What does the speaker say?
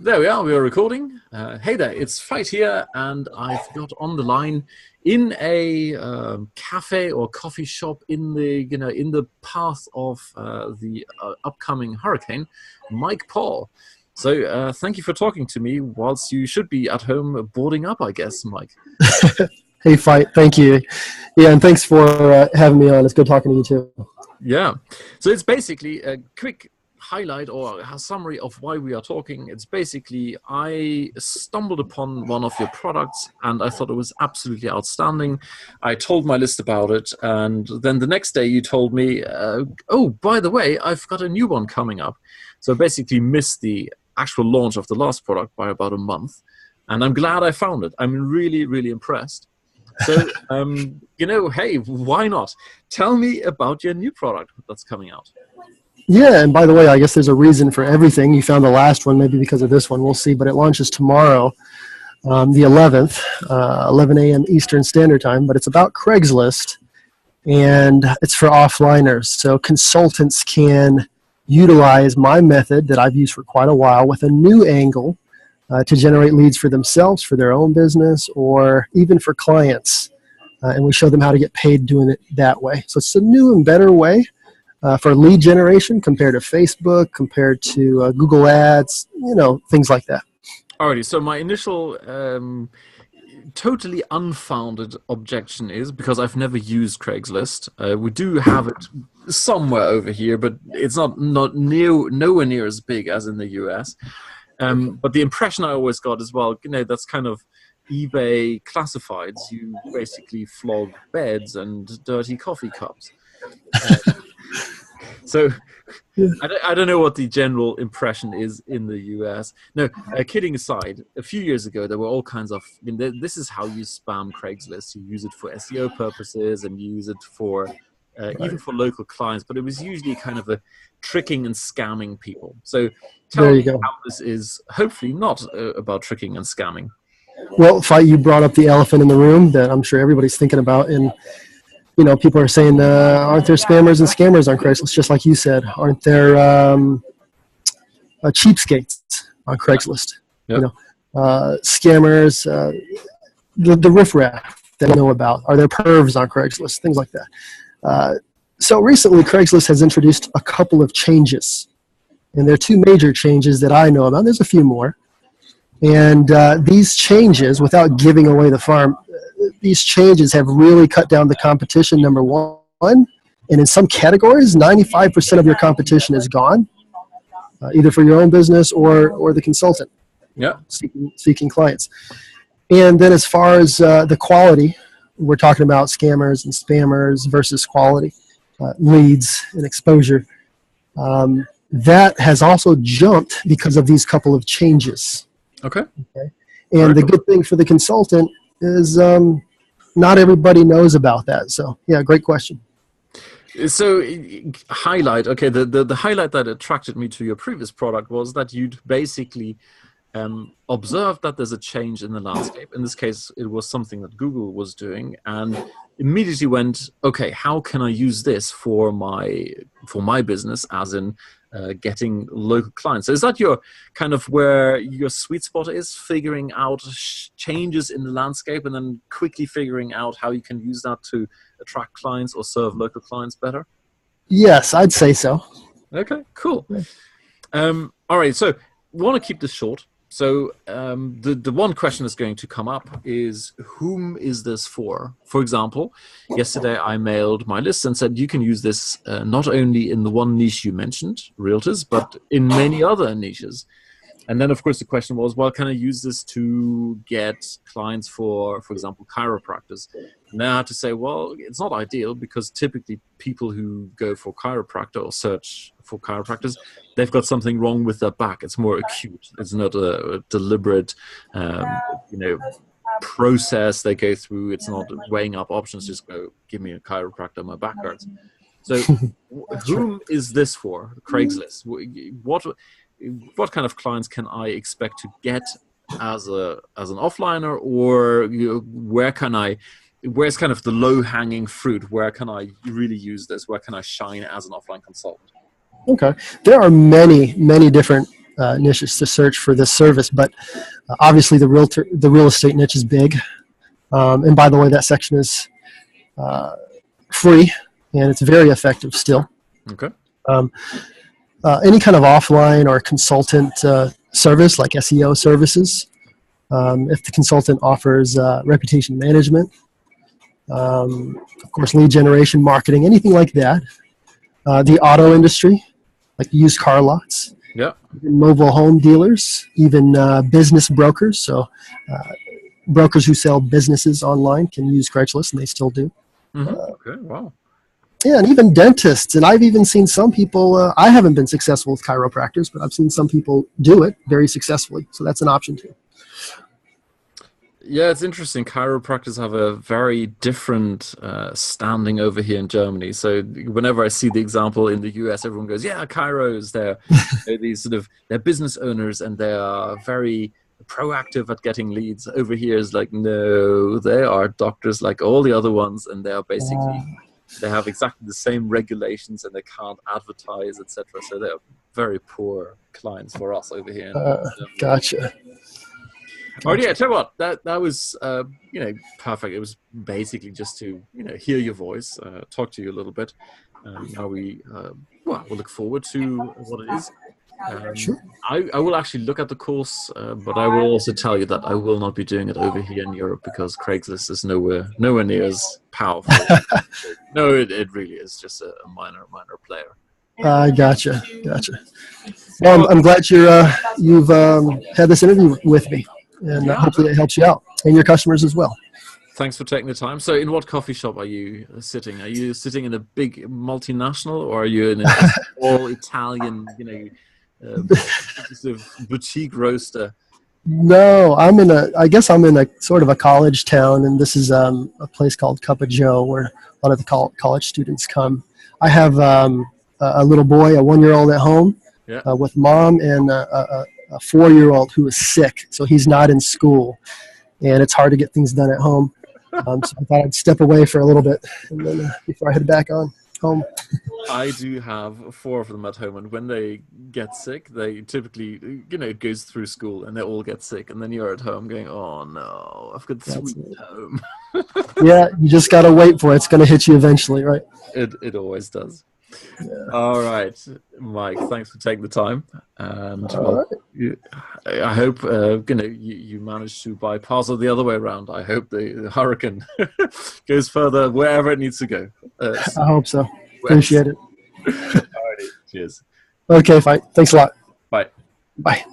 There we are. We are recording. Hey there, it's Fight here, and I've got on the line in a cafe or coffee shop in the path of the upcoming hurricane, Mike Paul. So thank you for talking to me whilst you should be at home boarding up, I guess, Mike. Hey, Fight. Thank you. Yeah, and thanks for having me on. It's good talking to you too. Yeah. So it's basically a quick highlight or a summary of why we are talking. It's basically I stumbled upon one of your products and I thought it was absolutely outstanding. I told my list about it, and then the next day you told me, oh, by the way, I've got a new one coming up. So I basically missed the actual launch of the last product by about a month, and I'm glad I found it. I'm really, really impressed. So, hey, why not? Tell me about your new product that's coming out. Yeah, and by the way, I guess there's a reason for everything. You found the last one, maybe because of this one. We'll see, but it launches tomorrow, the 11th, 11 a.m. Eastern Standard Time, but it's about Craigslist, and it's for offliners. So consultants can utilize my method that I've used for quite a while with a new angle to generate leads for themselves, for their own business, or even for clients. And we show them how to get paid doing it that way. So it's a new and better way for lead generation compared to Facebook, compared to Google Ads, things like that. Alrighty, so my initial totally unfounded objection is, because I've never used Craigslist. We do have it somewhere over here, but it's nowhere near as big as in the US. But the impression I always got as well, that's kind of eBay classifieds. You basically flog beds and dirty coffee cups. So I don't know what the general impression is in the US. No, kidding aside, a few years ago there were all kinds of, this is how you spam Craigslist. You use it for SEO purposes and you use it for even for local clients, but it was usually kind of a tricking and scamming people. So tell me how this is hopefully not about tricking and scamming. Well, Fight, you brought up the elephant in the room that I'm sure everybody's thinking about, and people are saying, aren't there spammers and scammers on Craigslist? Just like you said, aren't there cheapskates on Craigslist? Yep. Scammers, the riffraff that I know about. Are there pervs on Craigslist? Things like that. So recently, Craigslist has introduced a couple of changes, and there are two major changes that I know about. There's a few more, and these changes, without giving away the farm, these changes have really cut down the competition, number one, and in some categories, 95% of your competition is gone, either for your own business or the consultant seeking clients. And then as far as the quality, we're talking about scammers and spammers versus quality, leads and exposure. That has also jumped because of these couple of changes. Okay. And the good thing for the consultant is not everybody knows about that. So, yeah, great question. So, highlight. Okay, the highlight that attracted me to your previous product was that you'd basically observed that there's a change in the landscape. In this case, it was something that Google was doing, and immediately went, okay, how can I use this for my business, as in getting local clients? So is that your kind of where your sweet spot is, figuring out changes in the landscape and then quickly figuring out how you can use that to attract clients or serve local clients better? Yes, I'd say so. Okay, cool. All right, so we want to keep this short. So the one question that's going to come up is, whom is this for? For example, yesterday I mailed my list and said you can use this not only in the one niche you mentioned, realtors, but in many other niches. And then, of course, the question was, well, can I use this to get clients for example, chiropractors? And then I had to say, well, it's not ideal, because typically people who go for chiropractor or search for chiropractors, they've got something wrong with their back. It's more acute. It's not a deliberate, process they go through. It's not weighing up options. Just go, give me a chiropractor, my back hurts. So whom is this for? Craigslist. What kind of clients can I expect to get as an offliner, or where's kind of the low-hanging fruit? Where can I really use this? Where can I shine as an offline consultant? Okay. There are many, many different niches to search for this service, but obviously the real estate niche is big. And by the way, that section is free, and it's very effective still. Okay. Any kind of offline or consultant service, like SEO services, if the consultant offers reputation management, of course, lead generation, marketing, anything like that. The auto industry, like used car lots, Yeah. mobile home dealers, even business brokers. So brokers who sell businesses online can use Craigslist, and they still do. Okay. Wow. Yeah, and even dentists. And I've even seen some people, I haven't been successful with chiropractors, but I've seen some people do it very successfully. So that's an option too. Yeah, it's interesting. Chiropractors have a very different standing over here in Germany. So whenever I see the example in the US, everyone goes, "Yeah, chiros. They're these sort of they're business owners and they are very proactive at getting leads." Over here is like, no, they are doctors like all the other ones, and they are basically they have exactly the same regulations and they can't advertise, etc. So they're very poor clients for us over here. Gotcha. Oh yeah, tell you what, that was perfect. It was basically just to hear your voice, talk to you a little bit. Now we'll look forward to what it is. Sure. I will actually look at the course, but I will also tell you that I will not be doing it over here in Europe because Craigslist is nowhere near as powerful. No, it really is just a minor player. Gotcha. Well, I'm glad you've had this interview with me, and hopefully it helps you out and your customers as well. Thanks for taking the time. So in what coffee shop are you sitting? Are you sitting in a big multinational, or are you in a small Italian, sort of boutique roaster? No, I guess I'm in a sort of a college town, and this is a place called Cup of Joe where a lot of the college students come. I have a little boy, a 1-year-old at home with mom, and a 4-year-old who is sick, so he's not in school, and it's hard to get things done at home. So I thought I'd step away for a little bit and then before I head back on home. I do have 4 of them at home, and when they get sick, they typically, it goes through school and they all get sick, and then you're at home going, "Oh no, I've got sweet home." Yeah, you just got to wait for it. It's going to hit you eventually, right? It always does. Yeah. All right, Mike, thanks for taking the time, and I hope you manage to bypass it the other way around. I hope the hurricane goes further wherever it needs to go. I hope so. Appreciate it. All righty, cheers. Okay, fine. Thanks a lot. Bye. Bye.